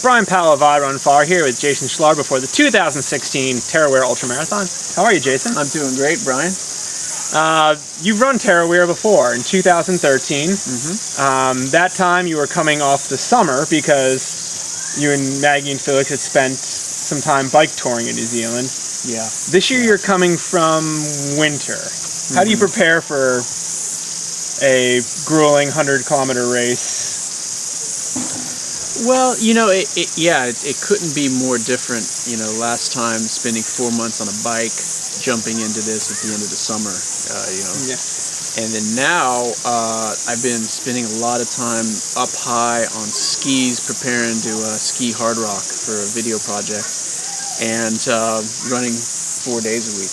Brian Powell of I Run Far here with Jason Schlarb before the 2016 Tarawera Ultramarathon. How are you, Jason? I'm doing great, Brian. You've run Tarawera before in 2013. That time you were coming off the summer because you and Maggie and Felix had spent some time bike touring in New Zealand. Yeah. This year you're coming from winter. How do you prepare for a grueling 100-kilometer race? Well, you know, it couldn't be more different. You know, last time spending 4 months on a bike, jumping into this at the end of the summer, Yeah. And then now I've been spending a lot of time up high on skis, preparing to ski hard rock for a video project, and running 4 days a week.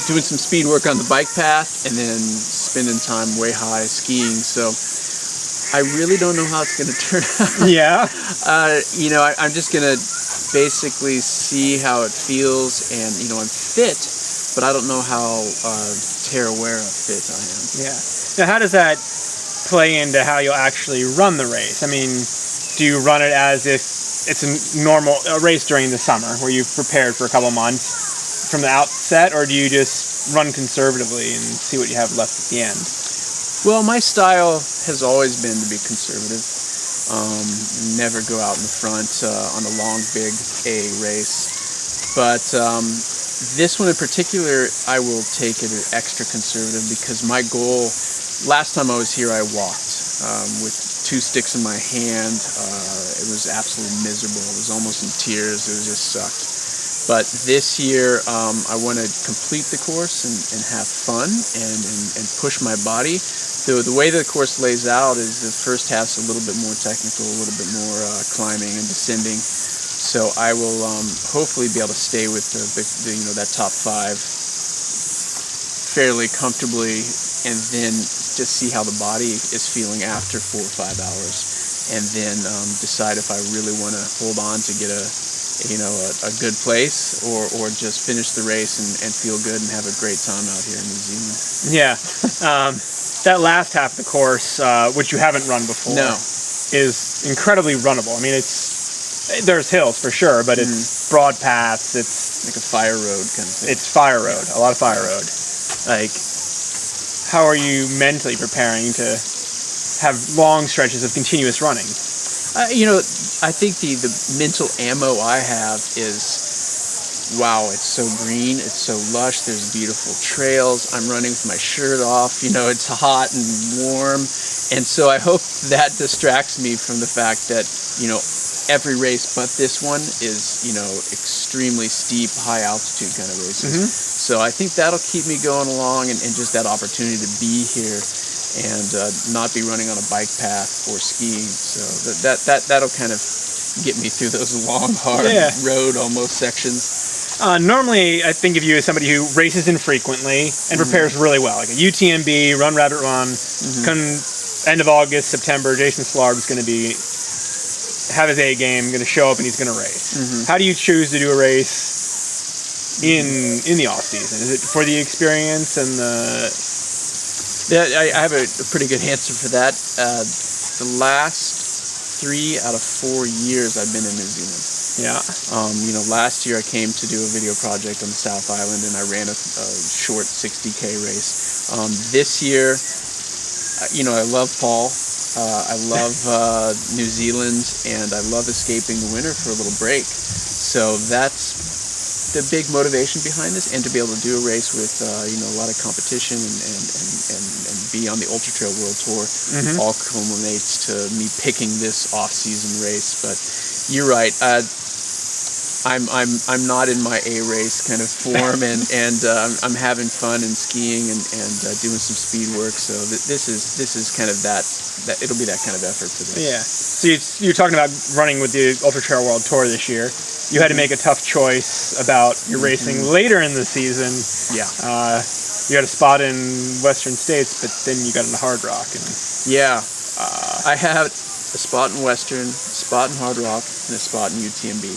Doing some speed work on the bike path, and then spending time way high skiing. So I really don't know how it's going to turn out. Yeah. I'm just going to basically see how it feels, and I'm fit, but I don't know how Tarawera fit I am. Yeah. Now, how does that play into how you'll actually run the race? I mean, do you run it as if it's a race during the summer, where you've prepared for a couple months from the outset, or do you just run conservatively and see what you have left at the end? Well, my style has always been to be conservative. Never go out in the front on a long, big A race. But this one in particular, I will take it extra conservative because my goal, last time I was here, I walked with 2 sticks in my hand. It was absolutely miserable. I was almost in tears. It just sucked. But this year, I want to complete the course and have fun and push my body. So the way the course lays out is the first half's a little bit more technical, a little bit more climbing and descending. So I will hopefully be able to stay with that top 5 fairly comfortably, and then just see how the body is feeling after 4 or 5 hours, and then decide if I really want to hold on to get a good place, or just finish the race and feel good and have a great time out here in New Zealand. Yeah. That last half of the course, which you haven't run before, is incredibly runnable. I mean, there's hills for sure, but it's broad paths. It's like a fire road kind of thing. It's fire road, a lot of fire road. Like, how are you mentally preparing to have long stretches of continuous running? I think the mental ammo I have is, wow, it's so green, it's so lush, there's beautiful trails, I'm running with my shirt off, it's hot and warm, and so I hope that distracts me from the fact that, every race but this one is, extremely steep, high altitude kind of races. So I think that'll keep me going along, and just that opportunity to be here and not be running on a bike path or skiing. So that'll kind of get me through those long, hard road almost sections. Normally, I think of you as somebody who races infrequently and prepares really well. Like a UTMB, Run Rabbit Run. Come end of August, September, Jason Schlarb is going to have his A game, going to show up, and he's going to race. How do you choose to do a race in the off season? Is it for the experience and the? I have a pretty good answer for that. The last 3 out of 4 years I've been in New Zealand. Yeah. Last year I came to do a video project on the South Island, and I ran a short 60K race. This year, I love fall. I love New Zealand, and I love escaping the winter for a little break. So that's the big motivation behind this, and to be able to do a race with a lot of competition and be on the Ultra Trail World Tour all culminates to me picking this off-season race. But you're right. I'm not in my A race kind of form, and I'm having fun and skiing and doing some speed work. So this is kind of that it'll be that kind of effort for this. Yeah. So you're talking about running with the Ultra Trail World Tour this year. You had to make a tough choice about your racing later in the season. Yeah. You had a spot in Western States, but then you got into Hard Rock. I had a spot in Western, a spot in Hard Rock, and a spot in UTMB.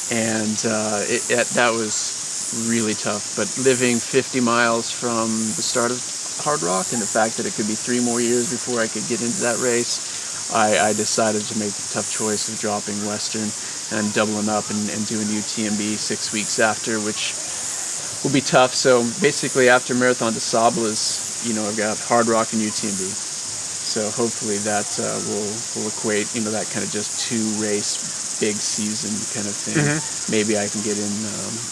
And that was really tough. But living 50 miles from the start of Hard Rock, and the fact that it could be 3 more years before I could get into that race, I decided to make the tough choice of dropping Western, and I'm doubling up and doing UTMB 6 weeks after, which will be tough. So basically, after Marathon des Sables, I've got Hard Rock and UTMB. So hopefully that will equate, that kind of just 2 race big season kind of thing. Maybe I can get in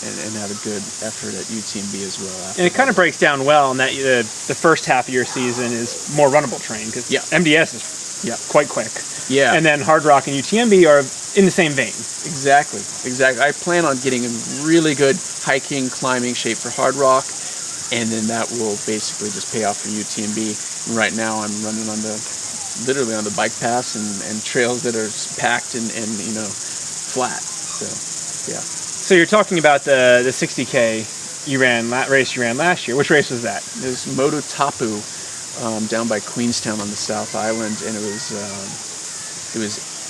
and have a good effort at UTMB as well. And it kind of breaks down well in that the first half of your season is more runnable terrain, because MDS is quite quick. Yeah. And then Hard Rock and UTMB are in the same vein. Exactly. I plan on getting in really good hiking, climbing shape for Hard Rock, and then that will basically just pay off for UTMB. And right now I'm running literally on the bike paths and trails that are packed and flat. So yeah. So you're talking about the 60K race you ran last year. Which race was that? It was Moto Tapu down by Queenstown on the South Island, and it was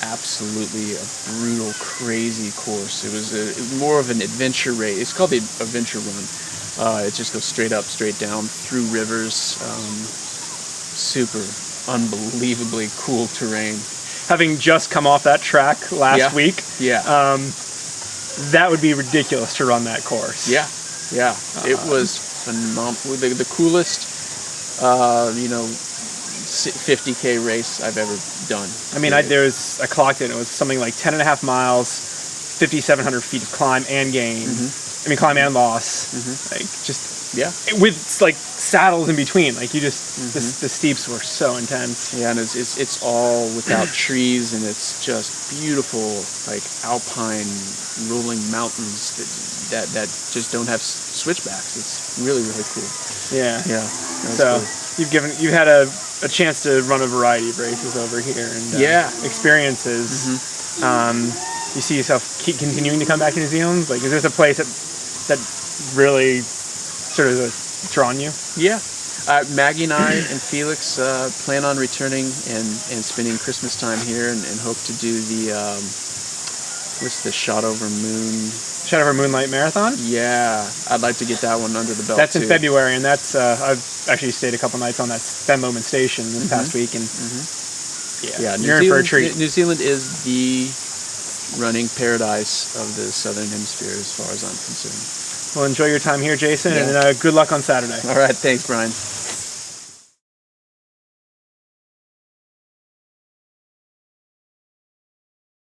absolutely a brutal, crazy course. It was more of an adventure race. It's called the Adventure Run. It just goes straight up, straight down through rivers. Super unbelievably cool terrain. Having just come off that track last week, that would be ridiculous to run that course. Yeah. It was phenomenal. The coolest, 50K race I've ever done. I mean, I clocked it. It was something like 10.5 miles, 5,700 feet of climb and gain. I mean, climb and loss. Like just with like saddles in between. Like you just the steeps were so intense. Yeah, and it's all without trees, and it's just beautiful, like alpine rolling mountains that just don't have switchbacks. It's really, really cool. Yeah. So cool. you've had a chance to run a variety of races over here and experiences. You see yourself keep continuing to come back to New Zealand? Like, is this a place that really sort of drawn you? Yeah. Maggie and I and Felix plan on returning and spending Christmas time here and hope to do the what's the Shot Over Moonlight Marathon? Yeah, I'd like to get that one under the belt. That's in February, and that's I've actually stayed a couple nights on that Moment Station this past week, and you're in for a treat. New Zealand is the running paradise of the Southern Hemisphere, as far as I'm concerned. Well, enjoy your time here, Jason, and good luck on Saturday. All right, thanks, Brian.